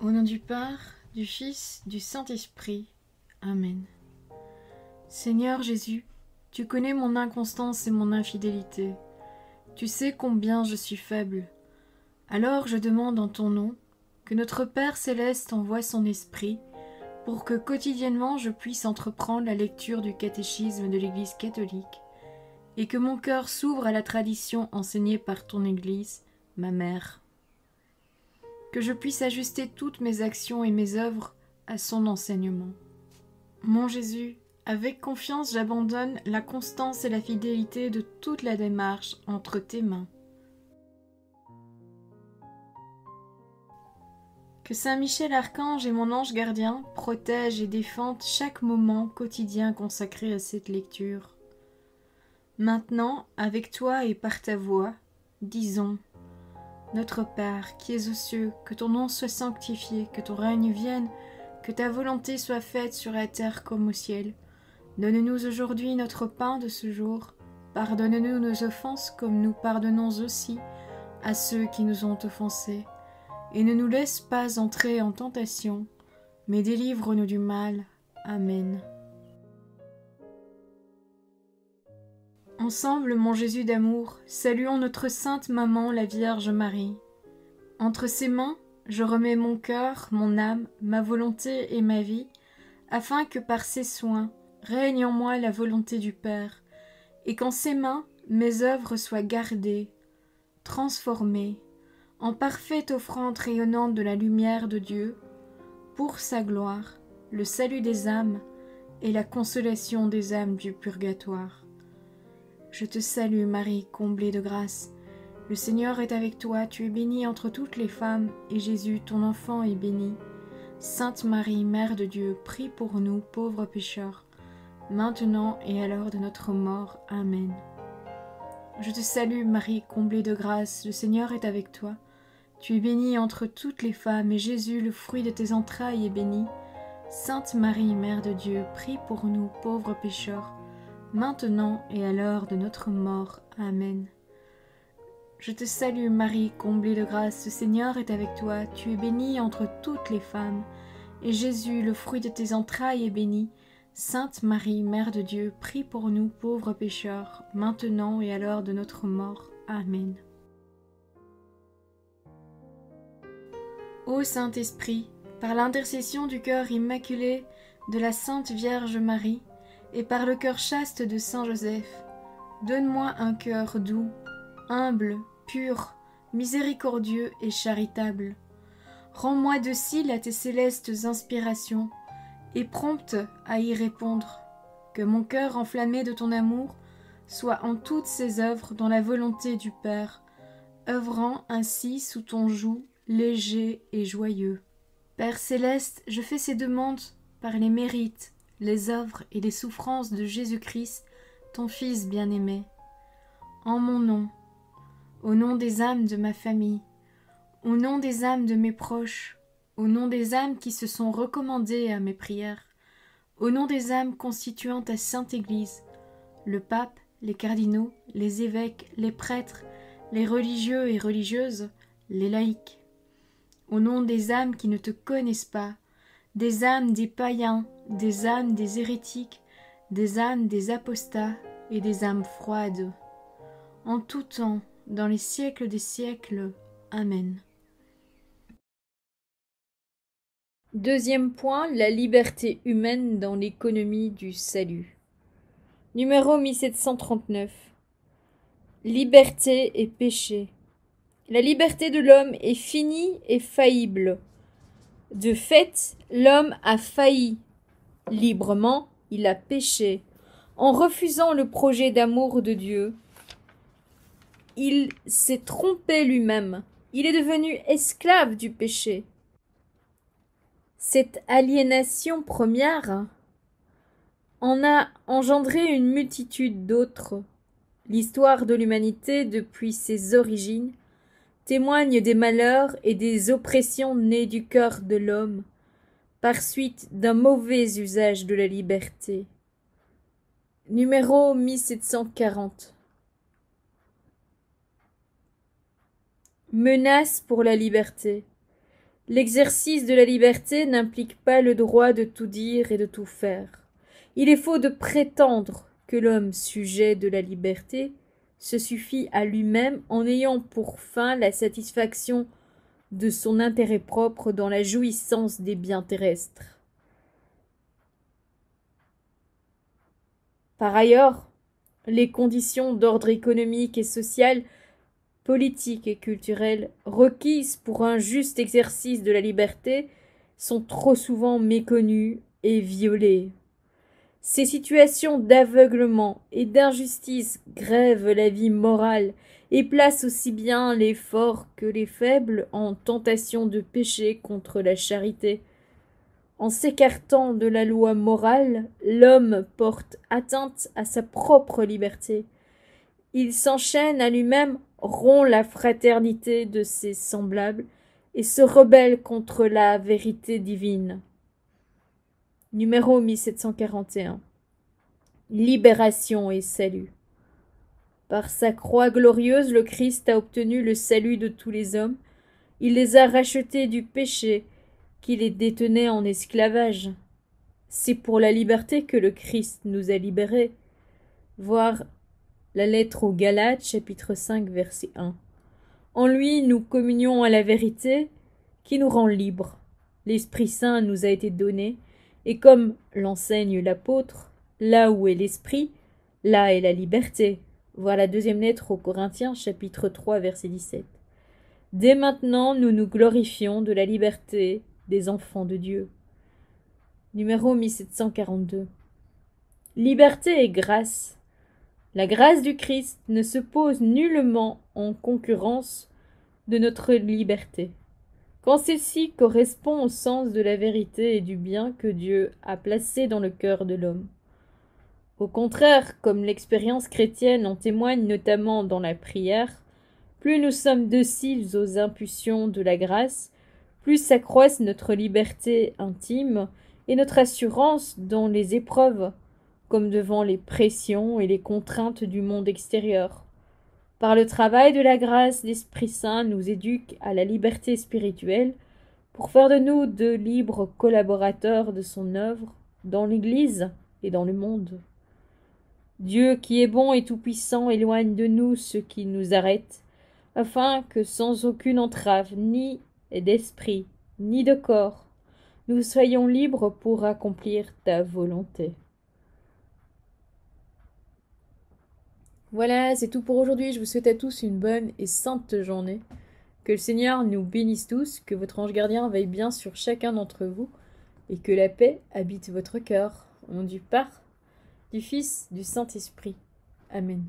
Au nom du Père, du Fils, du Saint-Esprit. Amen. Seigneur Jésus, tu connais mon inconstance et mon infidélité. Tu sais combien je suis faible. Alors je demande en ton nom que notre Père céleste envoie son Esprit pour que quotidiennement je puisse entreprendre la lecture du catéchisme de l'Église catholique et que mon cœur s'ouvre à la tradition enseignée par ton Église, ma mère. Que je puisse ajuster toutes mes actions et mes œuvres à son enseignement. Mon Jésus, avec confiance j'abandonne la constance et la fidélité de toute la démarche entre tes mains. Que Saint Michel Archange et mon ange gardien protègent et défendent chaque moment quotidien consacré à cette lecture. Maintenant, avec toi et par ta voix, disons: Notre Père, qui es aux cieux, que ton nom soit sanctifié, que ton règne vienne, que ta volonté soit faite sur la terre comme au ciel. Donne-nous aujourd'hui notre pain de ce jour. Pardonne-nous nos offenses comme nous pardonnons aussi à ceux qui nous ont offensés. Et ne nous laisse pas entrer en tentation, mais délivre-nous du mal. Amen. Ensemble, mon Jésus d'amour, saluons notre sainte maman, la Vierge Marie. Entre ses mains, je remets mon cœur, mon âme, ma volonté et ma vie, afin que par ses soins règne en moi la volonté du Père, et qu'en ses mains mes œuvres soient gardées, transformées, en parfaite offrande rayonnante de la lumière de Dieu, pour sa gloire, le salut des âmes et la consolation des âmes du purgatoire. Je te salue Marie, comblée de grâce. Le Seigneur est avec toi, tu es bénie entre toutes les femmes, et Jésus, ton enfant, est béni. Sainte Marie, Mère de Dieu, prie pour nous, pauvres pécheurs, maintenant et à l'heure de notre mort. Amen. Je te salue Marie, comblée de grâce, le Seigneur est avec toi. Tu es bénie entre toutes les femmes, et Jésus, le fruit de tes entrailles, est béni. Sainte Marie, Mère de Dieu, prie pour nous, pauvres pécheurs, maintenant et à l'heure de notre mort. Amen. Je te salue Marie, comblée de grâce, le Seigneur est avec toi, tu es bénie entre toutes les femmes, et Jésus, le fruit de tes entrailles, est béni. Sainte Marie, Mère de Dieu, prie pour nous pauvres pécheurs, maintenant et à l'heure de notre mort. Amen. Ô Saint-Esprit, par l'intercession du cœur immaculé de la Sainte Vierge Marie, et par le cœur chaste de Saint Joseph, donne-moi un cœur doux, humble, pur, miséricordieux et charitable. Rends-moi docile à tes célestes inspirations, et prompte à y répondre. Que mon cœur enflammé de ton amour soit en toutes ses œuvres dans la volonté du Père, œuvrant ainsi sous ton joug léger et joyeux. Père céleste, je fais ces demandes par les mérites, les œuvres et les souffrances de Jésus-Christ, ton Fils bien-aimé. En mon nom, au nom des âmes de ma famille, au nom des âmes de mes proches, au nom des âmes qui se sont recommandées à mes prières, au nom des âmes constituant ta Sainte Église, le pape, les cardinaux, les évêques, les prêtres, les religieux et religieuses, les laïcs, au nom des âmes qui ne te connaissent pas, des âmes des païens, des âmes des hérétiques, des âmes des apostats et des âmes froides. En tout temps, dans les siècles des siècles. Amen. Deuxième point, la liberté humaine dans l'économie du salut. Numéro 1739. Liberté et péché. La liberté de l'homme est finie et faillible. De fait, l'homme a failli. Librement, il a péché. En refusant le projet d'amour de Dieu, il s'est trompé lui-même. Il est devenu esclave du péché. Cette aliénation première en a engendré une multitude d'autres. L'histoire de l'humanité, depuis ses origines, témoigne des malheurs et des oppressions nées du cœur de l'homme, par suite d'un mauvais usage de la liberté. Numéro 1740. Menace pour la liberté. L'exercice de la liberté n'implique pas le droit de tout dire et de tout faire. Il est faux de prétendre que l'homme sujet de la liberté se suffit à lui-même en ayant pour fin la satisfaction de son intérêt propre dans la jouissance des biens terrestres. Par ailleurs, les conditions d'ordre économique et social, politique et culturel requises pour un juste exercice de la liberté sont trop souvent méconnues et violées. Ces situations d'aveuglement et d'injustice grèvent la vie morale et placent aussi bien les forts que les faibles en tentation de pécher contre la charité. En s'écartant de la loi morale, l'homme porte atteinte à sa propre liberté. Il s'enchaîne à lui-même, rompt la fraternité de ses semblables et se rebelle contre la vérité divine. Numéro 1741. Libération et salut. Par sa croix glorieuse, le Christ a obtenu le salut de tous les hommes. Il les a rachetés du péché qui les détenait en esclavage. C'est pour la liberté que le Christ nous a libérés. Voir la lettre aux Galates, chapitre 5, verset 1. En lui, nous communions à la vérité qui nous rend libres. L'Esprit Saint nous a été donné, et comme l'enseigne l'apôtre, là où est l'Esprit, là est la liberté. Voir la deuxième lettre aux Corinthiens, chapitre 3, verset 17. Dès maintenant, nous nous glorifions de la liberté des enfants de Dieu. Numéro 1742. Liberté et grâce. La grâce du Christ ne se pose nullement en concurrence de notre liberté, quand celle-ci correspond au sens de la vérité et du bien que Dieu a placé dans le cœur de l'homme. Au contraire, comme l'expérience chrétienne en témoigne notamment dans la prière, plus nous sommes dociles aux impulsions de la grâce, plus s'accroissent notre liberté intime et notre assurance dans les épreuves, comme devant les pressions et les contraintes du monde extérieur. Par le travail de la grâce, l'Esprit Saint nous éduque à la liberté spirituelle pour faire de nous de libres collaborateurs de son œuvre dans l'Église et dans le monde. Dieu qui est bon et tout-puissant éloigne de nous ceux qui nous arrêtent, afin que sans aucune entrave, ni d'esprit, ni de corps, nous soyons libres pour accomplir ta volonté. Voilà, c'est tout pour aujourd'hui. Je vous souhaite à tous une bonne et sainte journée. Que le Seigneur nous bénisse tous, que votre ange gardien veille bien sur chacun d'entre vous, et que la paix habite votre cœur. Au nom du Père, du Fils, du Saint-Esprit. Amen.